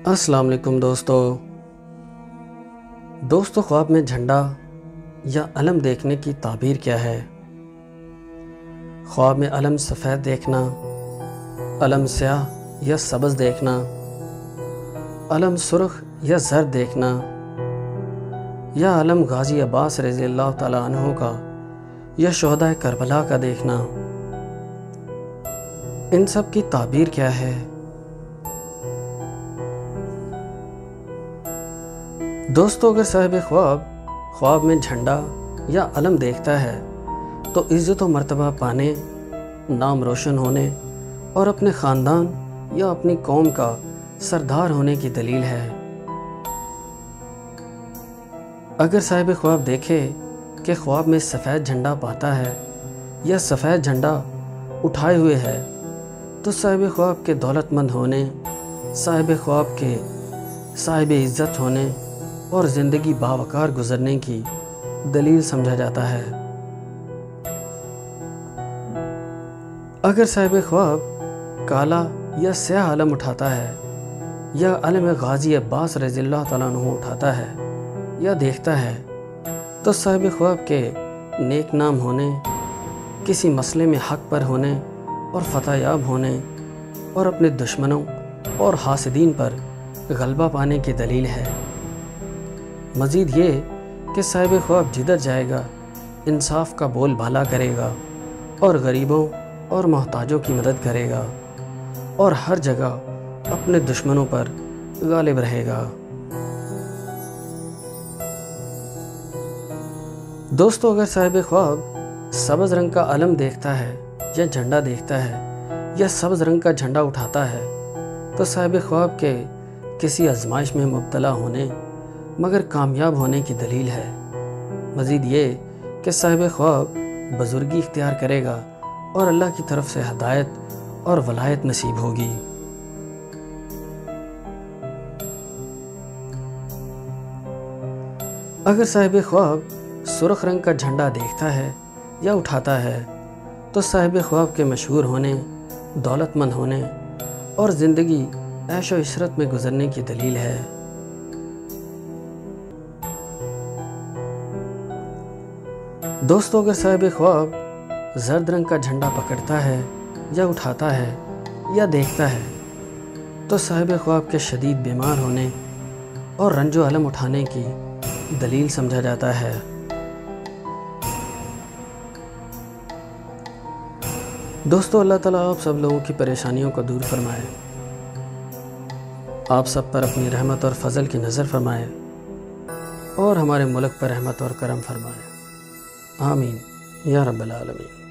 السلام علیکم دوستو خواب میں جھنڈا یا علم دیکھنے کی تعبیر کیا ہے؟ خواب میں علم سفید دیکھنا، علم سیاہ یا سبز دیکھنا، علم سرخ یا زرد دیکھنا، یا علم غازی عباس رضی اللہ تعالیٰ عنہ کا یا شہداء کربلا کا دیکھنا، ان سب کی تعبیر کیا ہے؟ دوستو اگر صاحب خواب میں جھنڈا یا علم دیکھتا ہے تو عزت و مرتبہ پانے، نام روشن ہونے اور اپنے خاندان یا اپنی قوم کا سردار ہونے کی دلیل ہے۔ اگر صاحب خواب دیکھے کہ خواب میں سفید جھنڈا پاتا ہے یا سفید جھنڈا اٹھائے ہوئے ہے تو صاحب خواب کے دولت مند ہونے، صاحب خواب کے صاحب عزت ہونے اور زندگی باوقار گزرنے کی دلیل سمجھا جاتا ہے۔ اگر صاحب خواب کالا یا سیاہ علم اٹھاتا ہے یا علم غازی عباس رضی اللہ تعالیٰ عنہ اٹھاتا ہے یا دیکھتا ہے تو صاحب خواب کے نیک نام ہونے، کسی مسئلے میں حق پر ہونے اور فتح یاب ہونے اور اپنے دشمنوں اور حاسدین پر غلبہ پانے کی دلیل ہے۔ مزید یہ کہ صاحب خواب جدھر جائے گا انصاف کا بول بالا کرے گا اور غریبوں اور محتاجوں کی مدد کرے گا اور ہر جگہ اپنے دشمنوں پر غالب رہے گا۔ دوستو اگر صاحب خواب سبز رنگ کا علم دیکھتا ہے یا جھنڈا دیکھتا ہے یا سبز رنگ کا جھنڈا اٹھاتا ہے تو صاحب خواب کے کسی آزمائش میں مبتلا ہونے مگر کامیاب ہونے کی دلیل ہے۔ مزید یہ کہ صاحب خواب بزرگی اختیار کرے گا اور اللہ کی طرف سے ہدایت اور ولایت نصیب ہوگی۔ اگر صاحب خواب سرخ رنگ کا جھنڈا دیکھتا ہے یا اٹھاتا ہے تو صاحب خواب کے مشہور ہونے، دولت مند ہونے اور زندگی عیش و عشرت میں گزرنے کی دلیل ہے۔ دوستو اگر صاحب خواب زرد رنگ کا جھنڈا پکڑتا ہے یا اٹھاتا ہے یا دیکھتا ہے تو صاحب خواب کے شدید بیمار ہونے اور رنج و الم اٹھانے کی دلیل سمجھا جاتا ہے۔ دوستو اللہ تعالیٰ آپ سب لوگوں کی پریشانیوں کو دور فرمائے، آپ سب پر اپنی رحمت اور فضل کی نظر فرمائے اور ہمارے ملک پر رحمت اور کرم فرمائے، آمین یا رب العالمین۔